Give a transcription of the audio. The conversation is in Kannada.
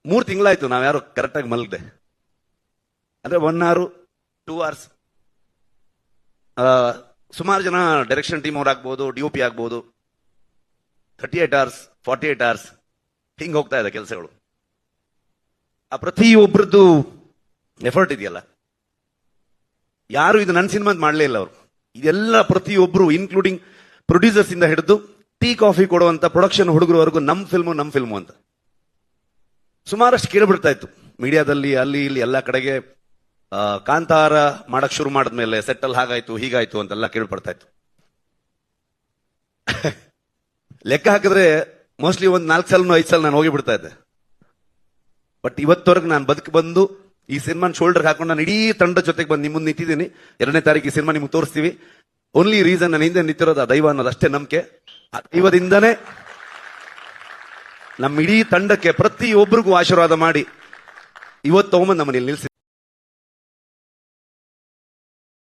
3 ತಿಂಗಳಾಯ್ತು ನಾವ್ ಯಾರು ಕರೆಕ್ಟಾಗಿ ಮಲಗದೆ. ಅಂದ್ರೆ 1 hour 2 hours. ಸುಮಾರು ಜನ ಡೈರೆಕ್ಷನ್ ಟೀಮ್ ಅವ್ರು ಆಗ್ಬೋದು, DOP ಆಗ್ಬೋದು, 38 hours 48 hours ಹಿಂಗ್ ಹೋಗ್ತಾ ಇದೆ ಕೆಲಸಗಳು. ಆ ಪ್ರತಿಯೊಬ್ಬರದ್ದು ಎಫರ್ಟ್ ಇದೆಯಲ್ಲ, ಯಾರು ಇದು ನನ್ನ ಸಿನಿಮಾ ಮಾಡಲೇ ಇಲ್ಲ ಅವರು. ಇದೆಲ್ಲ ಪ್ರತಿಯೊಬ್ರು ಇನ್ಕ್ಲೂಡಿಂಗ್ ಪ್ರೊಡ್ಯೂಸರ್ಸ್ ಇಂದ ಹಿಡಿದು ಟೀ ಕಾಫಿ ಕೊಡುವಂತ ಪ್ರೊಡಕ್ಷನ್ ಹುಡುಗರವರೆಗೂ ನಮ್ ಫಿಲ್ಮು ಅಂತ ಸುಮಾರಷ್ಟು ಕೇಳ್ಬಿಡ್ತಾ ಇತ್ತು ಮೀಡಿಯಾದಲ್ಲಿ, ಅಲ್ಲಿ ಇಲ್ಲಿ ಎಲ್ಲ ಕಡೆಗೆ. ಕಾಂತಾರ ಮಾಡಕ್ ಶುರು ಮಾಡಿದ್ಮೇಲೆ ಸೆಟ್ಟಲ್ ಹಾಗಾಯ್ತು ಹೀಗಾಯ್ತು ಅಂತೆಲ್ಲ ಕೇಳ್ಪಡ್ತಾ ಇತ್ತು. ಲೆಕ್ಕ ಹಾಕಿದ್ರೆ ಮೋಸ್ಟ್ಲಿ ಒಂದು 4 ಸಲ 5 ಸಲ ನಾನು ಹೋಗಿ ಬಿಡ್ತಾ ಇದ್ದೆ. ಬಟ್ ಇವತ್ತವರೆಗೂ ನಾನು ಬಂದು ಈ ಸಿನಿಮಾನ ಶೋಲ್ಡರ್ ಹಾಕೊಂಡು ನಾನು ಇಡೀ ತಂಡ ಜೊತೆಗೆ ಬಂದು ನಿಮ್ಮ ಮುಂದೆ ನಿಂತಿದ್ದೀನಿ. 2ನೇ ತಾರೀಕು ಈ ಸಿನಿಮಾ ನಿಮ್ಗೆ ತೋರಿಸ್ತೀವಿ. ಓನ್ಲಿ ರೀಸನ್ ನಾನು ಹಿಂದೆ ನಿಂತಿರೋದು ಆ ದೈವ ಅನ್ನೋದು ಅಷ್ಟೇ ನಂಬಿಕೆ. ಆ ದೈವದಿಂದನೇ ನಮ್ಮ ಇಡೀ ತಂಡಕ್ಕೆ ಪ್ರತಿಯೊಬ್ಬರಿಗೂ ಆಶೀರ್ವಾದ ಮಾಡಿ ಇವತ್ತು ತಗೊಂಬಂದು ನಮ್ಮಲ್ಲಿ ನಿಲ್ಸಿ